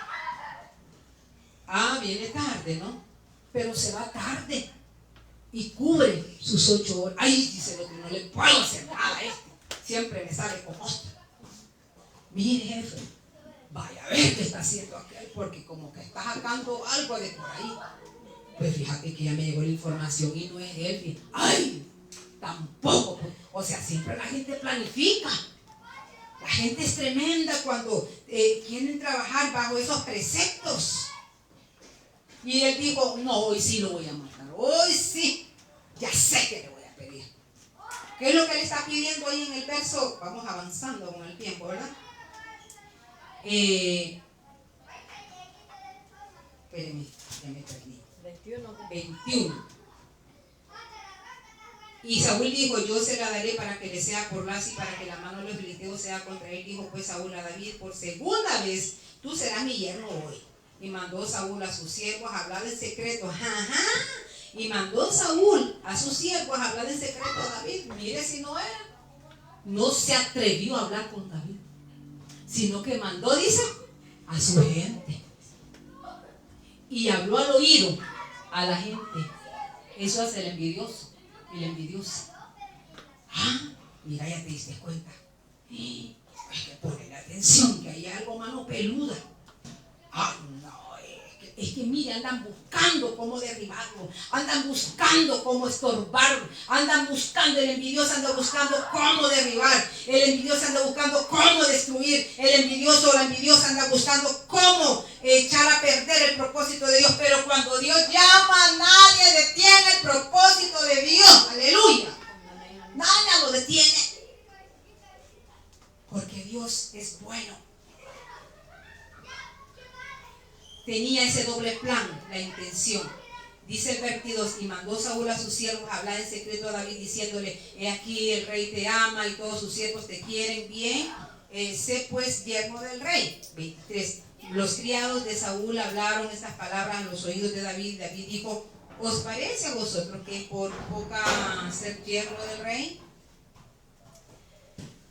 Viene tarde, ¿no? Pero se va tarde. y cubre sus 8 horas. Ay, dice el otro, no le puedo hacer nada a este. Siempre me sale como otro. Mire, jefe, vaya a ver qué está haciendo aquel, porque como que está sacando algo de por ahí. Pues fíjate que ya me llegó la información y no es él. Ay, tampoco. O sea, siempre la gente planifica. La gente es tremenda cuando quieren trabajar bajo esos preceptos. Y él dijo, no, hoy sí lo voy a matar. Hoy sí. Ya sé que le voy a pedir. ¿Qué es lo que le está pidiendo ahí en el verso? Vamos avanzando con el tiempo, ¿verdad? Espérenme, ya me perdí. 21. Y Saúl dijo, yo se la daré para que le sea por lazo y para que la mano de los filisteos sea contra él. Dijo pues Saúl a David, por segunda vez tú serás mi yerno hoy. Y mandó Saúl a sus siervos a hablar en secreto. Y mandó Saúl a sus siervos a hablar en secreto a David. Mire si no era. No se atrevió a hablar con David, sino que mandó, dice, a su gente. Y habló al oído a la gente. Eso hace el envidioso y la envidiosa. Mira, ya te diste cuenta. Es que ponle atención que hay algo, mano peluda. No, es que mire, andan buscando cómo derribarlo, andan buscando cómo estorbarlo, andan buscando, el envidioso anda buscando cómo derribar, el envidioso anda buscando cómo destruir, el envidioso o la envidiosa anda buscando cómo echar a perder el propósito de Dios. Pero cuando Dios llama, nadie detiene el propósito de Dios. Aleluya. Nadie lo detiene, porque Dios es bueno. Tenía ese doble plan, la intención. Dice el 22, y mandó Saúl a sus siervos a hablar en secreto a David, diciéndole, he aquí el rey te ama y todos sus siervos te quieren bien, sé pues yerno del rey. 23, los criados de Saúl hablaron estas palabras en los oídos de David. David dijo, ¿os parece a vosotros que por poca ser yerno del rey?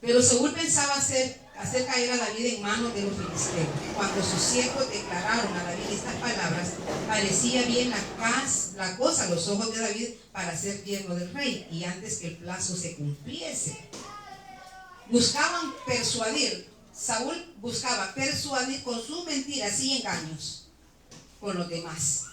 Pero Saúl pensaba hacer caer a David en manos de los filisteos. Cuando sus siervos declararon a David estas palabras, parecía bien la cosa a los ojos de David para ser yerno del rey, y antes que el plazo se cumpliese. Buscaban persuadir. Saúl buscaba persuadir con sus mentiras y engaños con los demás.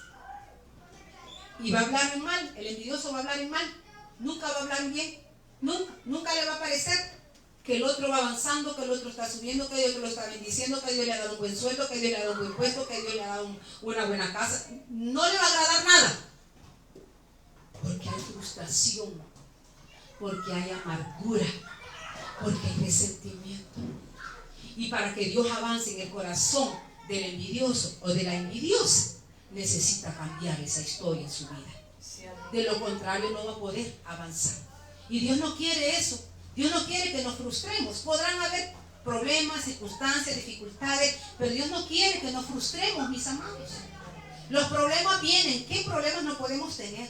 Y va a hablar en mal, el envidioso va a hablar en mal, nunca va a hablar bien, nunca le va a parecer que el otro va avanzando, que el otro está subiendo, que Dios lo está bendiciendo, que Dios le ha dado un buen sueldo, que Dios le ha dado un buen puesto, que Dios le ha dado una buena casa. No le va a agradar nada, porque hay frustración, porque hay amargura, porque hay resentimiento. Y para que Dios avance en el corazón del envidioso o de la envidiosa, necesita cambiar esa historia en su vida. De lo contrario no va a poder avanzar. Y Dios no quiere eso. Dios no quiere que nos frustremos. Podrán haber problemas, circunstancias, dificultades, pero Dios no quiere que nos frustremos, mis amados. Los problemas vienen. ¿Qué problemas no podemos tener?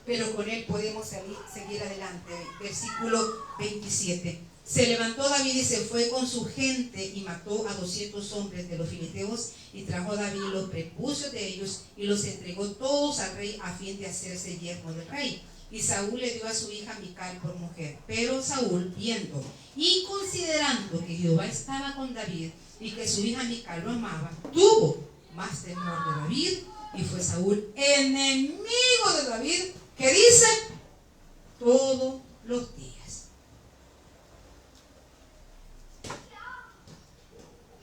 Pero con Él podemos seguir adelante. Versículo 27. Se levantó David y se fue con su gente y mató a 200 hombres de los filisteos, y trajo David los prepucios de ellos y los entregó todos al rey a fin de hacerse yerno del rey. Y Saúl le dio a su hija Mical por mujer. Pero Saúl, viendo y considerando que Jehová estaba con David y que su hija Mical lo amaba, tuvo más temor de David, y fue Saúl enemigo de David, que dice, todos los días.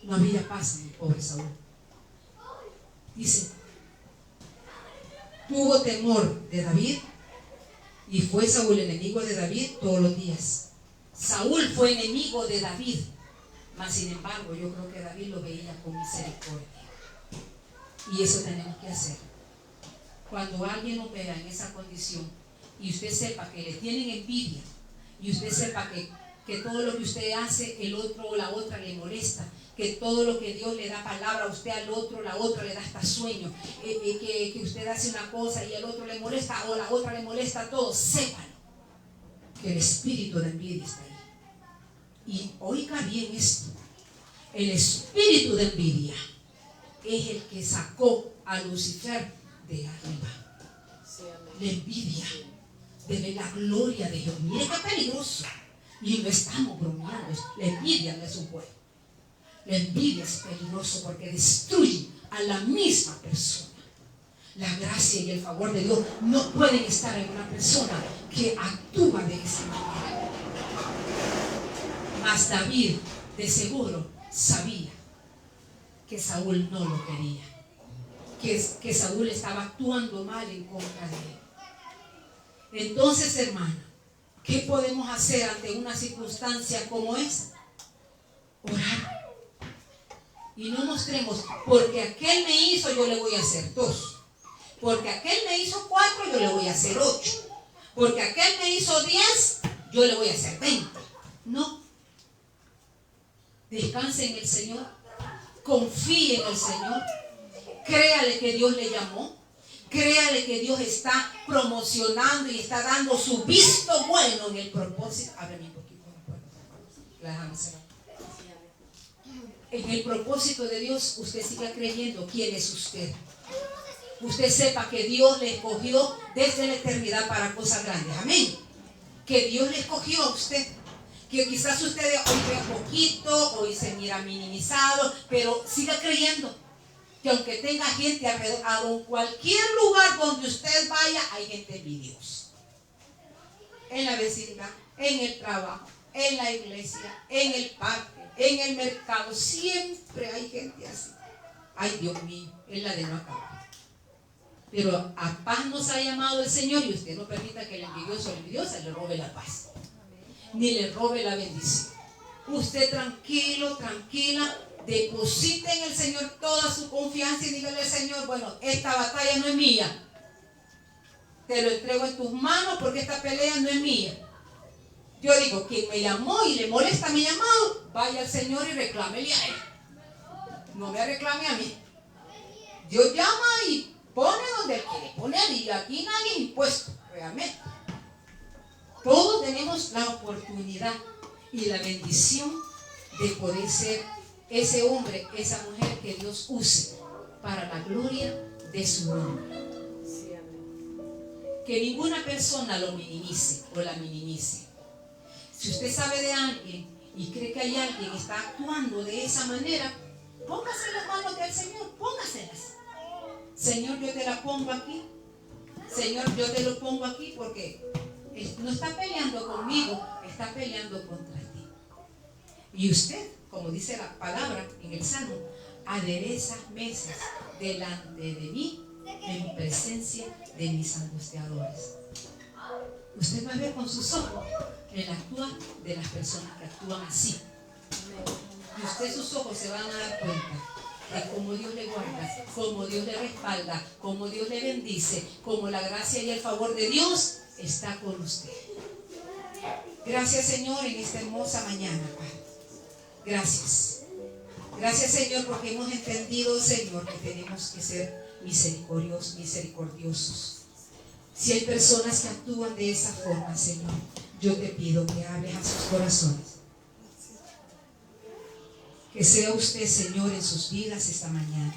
No había paz en el pobre Saúl. Dice, tuvo temor de David, y fue Saúl enemigo de David todos los días. Saúl fue enemigo de David, mas sin embargo yo creo que David lo veía con misericordia. Y eso tenemos que hacer. Cuando alguien opera en esa condición y usted sepa que le tienen envidia, y usted sepa que todo lo que usted hace, el otro o la otra le molesta, que todo lo que Dios le da palabra a usted, al otro, la otra le da hasta sueño, que usted hace una cosa y el otro le molesta o la otra le molesta, todo, sépalo, que el espíritu de envidia está ahí. Y oiga bien esto, el espíritu de envidia es el que sacó a Lucifer de arriba. la envidia de ver la gloria de Dios. Mire qué peligroso. Y no estamos bromeando. La envidia no es un juego. La envidia es peligroso porque destruye a la misma persona. La gracia y el favor de Dios no pueden estar en una persona que actúa de esa manera. Mas David de seguro sabía que Saúl no lo quería, que Saúl estaba actuando mal en contra de él. Entonces, hermana, ¿qué podemos hacer ante una circunstancia como esa? Orar. Y no mostremos, porque aquel me hizo, yo le voy a hacer 2. Porque aquel me hizo 4, yo le voy a hacer 8. Porque aquel me hizo 10, yo le voy a hacer 20. No. Descanse en el Señor. Confíe en el Señor. Créale que Dios le llamó. Créale que Dios está promocionando y está dando su visto bueno en el propósito. Ábreme un poquito la puerta. En el propósito de Dios, usted siga creyendo quién es usted. Usted sepa que Dios le escogió desde la eternidad para cosas grandes. Amén. Que Dios le escogió a usted. Que quizás usted hoy vea poquito, hoy se mira minimizado, pero siga creyendo que aunque tenga gente alrededor, a cualquier lugar donde usted vaya, hay gente envidiosa. En la vecindad, en el trabajo, en la iglesia, en el parque, en el mercado, siempre hay gente así. Ay, Dios mío, es la de no acabar. Pero a paz nos ha llamado el Señor y usted no permita que el envidioso o la envidiosa le robe la paz, ni le robe la bendición. Usted tranquilo, tranquila, deposite en el Señor toda su confianza y dígale al Señor, bueno, esta batalla no es mía. Te lo entrego en tus manos porque esta pelea no es mía. Yo digo, quien me llamó y le molesta mi llamado, vaya al Señor y reclámele a él. No me reclame a mí. Dios llama y pone donde él quiere poner y aquí nadie es impuesto, realmente. Todos tenemos la oportunidad y la bendición de poder ser ese hombre, esa mujer que Dios use para la gloria de su nombre. Que ninguna persona lo minimice o la minimice. Si usted sabe de alguien y cree que hay alguien que está actuando de esa manera, póngase las manos del Señor, póngaselas. Señor, yo te la pongo aquí. Señor, yo te lo pongo aquí porque no está peleando conmigo, está peleando contra ti. Y usted, como dice la palabra en el Salmo, adereza mesas delante de mí en presencia de mis angustiadores. Usted va a ver con sus ojos el actuar de las personas que actúan así. Y usted, sus ojos se van a dar cuenta de cómo Dios le guarda, cómo Dios le respalda, cómo Dios le bendice, cómo la gracia y el favor de Dios está con usted. Gracias, Señor, en esta hermosa mañana, Padre. Gracias. Gracias, Señor, porque hemos entendido, Señor, que tenemos que ser misericordiosos. Si hay personas que actúan de esa forma, Señor, yo te pido que hables a sus corazones. Que sea usted, Señor, en sus vidas esta mañana.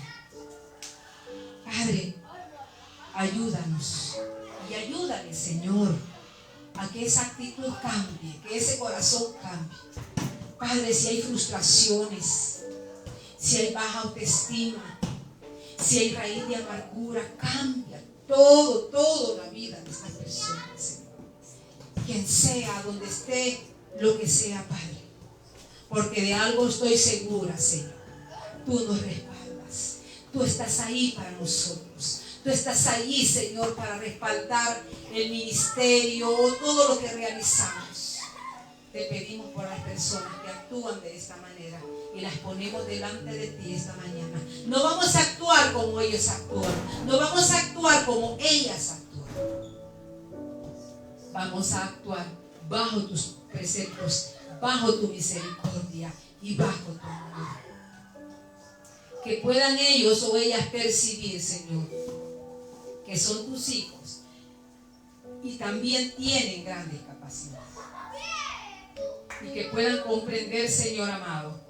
Padre, ayúdanos y ayúdale, Señor, a que esa actitud cambie, que ese corazón cambie. Padre, si hay frustraciones, si hay baja autoestima, si hay raíz de amargura, cambia todo la vida de estas personas, Señor. Quien sea, donde esté, lo que sea, Padre. Porque de algo estoy segura, Señor. Tú nos respaldas. Tú estás ahí para nosotros. Tú estás ahí, Señor, para respaldar el ministerio, todo lo que realizamos. Te pedimos por las personas que actúan de esta manera y las ponemos delante de ti esta mañana. No vamos a actuar como ellos actúan. No vamos a actuar como ellas actúan. Vamos a actuar bajo tus preceptos, bajo tu misericordia y bajo tu amor. Que puedan ellos o ellas percibir, Señor, que son tus hijos y también tienen grandes capacidades. Y que puedan comprender, Señor amado,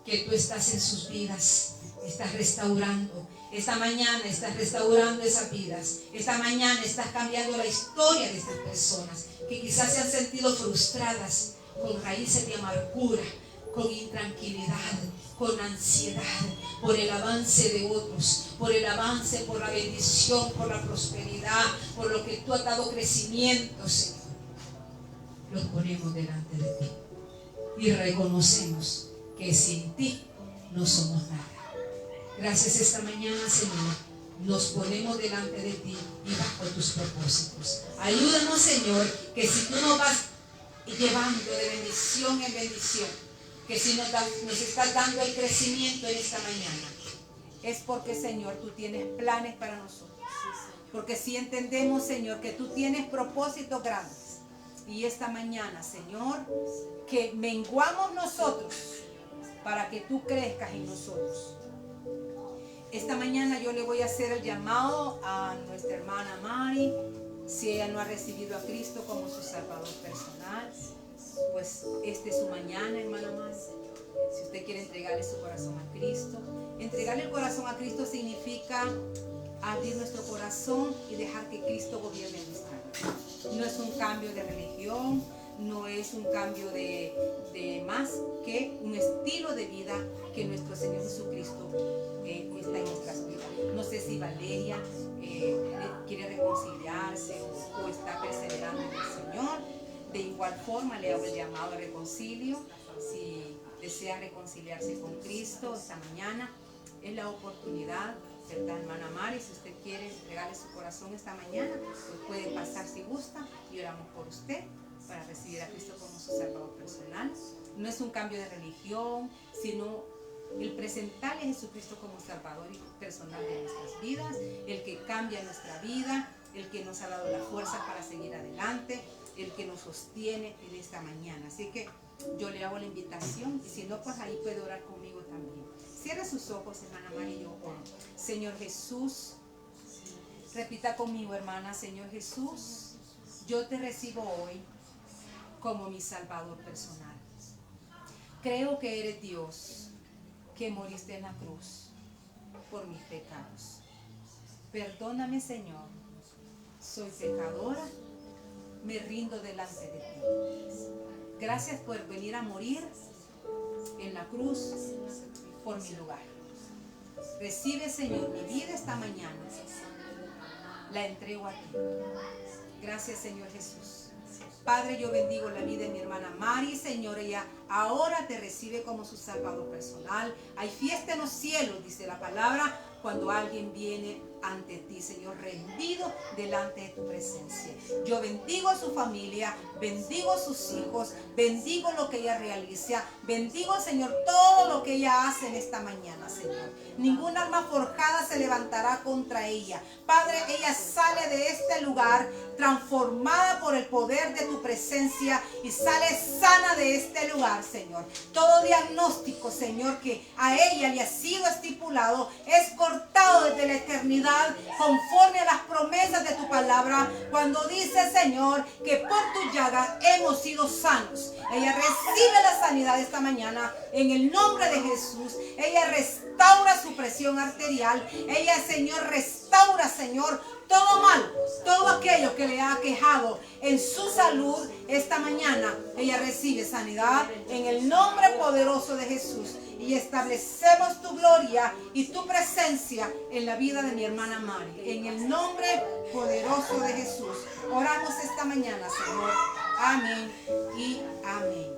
que tú estás en sus vidas, estás restaurando, Esta mañana estás restaurando esas vidas. Esta mañana estás cambiando la historia de estas personas que quizás se han sentido frustradas con raíces de amargura, con intranquilidad, con ansiedad, por el avance de otros, por el avance, por la bendición, por la prosperidad, por lo que tú has dado crecimiento, Señor. Los ponemos delante de ti y reconocemos que sin ti no somos nada. Gracias esta mañana, Señor. Nos ponemos delante de ti y bajo tus propósitos. Ayúdanos, Señor, que si tú nos vas llevando de bendición en bendición, que si nos estás dando el crecimiento en esta mañana, es porque, Señor, tú tienes planes para nosotros. Porque si entendemos, Señor, que tú tienes propósitos grandes. Y esta mañana, Señor, que menguamos nosotros para que tú crezcas en nosotros. Esta mañana yo le voy a hacer el llamado a nuestra hermana Mari. Si ella no ha recibido a Cristo como su Salvador personal, pues esta es su mañana, hermana Mari. Si usted quiere entregarle su corazón a Cristo, entregarle el corazón a Cristo significa abrir nuestro corazón y dejar que Cristo gobierne nuestra vida. No es un cambio de religión, no es un cambio de más que un estilo de vida que nuestro Señor Jesucristo está en nuestras vidas. No sé si Valeria quiere reconciliarse o está perseverando en el Señor. De igual forma le hago el llamado a reconcilio. Si desea reconciliarse con Cristo esta mañana, es la oportunidad, ¿verdad, hermana Mari? Si usted quiere entregarle su corazón esta mañana, pues puede pasar si gusta y oramos por usted para recibir a Cristo como su Salvador personal. No es un cambio de religión, sino el presentarle a Jesucristo como Salvador personal de nuestras vidas, el que cambia nuestra vida, el que nos ha dado la fuerza para seguir adelante, el que nos sostiene en esta mañana. Así que yo le hago la invitación y si no, pues ahí puede orar conmigo también. Cierre sus ojos, hermana María, y yo oro. Señor Jesús, repita conmigo, hermana. Señor Jesús, yo te recibo hoy como mi Salvador personal. Creo que eres Dios, que moriste en la cruz por mis pecados. Perdóname, Señor, soy pecadora, me rindo delante de ti. Gracias por venir a morir en la cruz por mi lugar. Recibe, Señor, mi vida esta mañana. La entrego a ti. Gracias, Señor Jesús. Padre, yo bendigo la vida de mi hermana Mari, Señor, ella ahora te recibe como su Salvador personal. Hay fiesta en los cielos, dice la palabra, cuando alguien viene ante ti, Señor, rendido delante de tu presencia. Yo bendigo a su familia, bendigo a sus hijos, bendigo lo que ella realiza, bendigo, Señor, todo lo que ella hace en esta mañana, Señor. Ninguna arma forjada se levantará contra ella. Padre, ella sale de este lugar transformada por el poder de tu presencia y sale sana de este lugar, Señor. Todo diagnóstico, Señor, que a ella le ha sido estipulado es cortado desde la eternidad conforme a las promesas de tu palabra, cuando dice, Señor, que por tu llaga hemos sido sanos. Ella recibe la sanidad esta mañana en el nombre de Jesús. Ella restaura su presión arterial. Ella, Señor, restaura, Señor, todo mal, todo aquello que le ha aquejado en su salud esta mañana. Ella recibe sanidad en el nombre poderoso de Jesús. Y establecemos tu gloria y tu presencia en la vida de mi hermana Mari. En el nombre poderoso de Jesús. Oramos esta mañana, Señor. Amén y amén.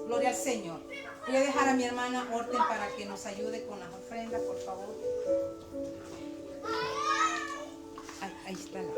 Gloria al Señor. Voy a dejar a mi hermana Orten para que nos ayude con las ofrendas, por favor. Ahí está la...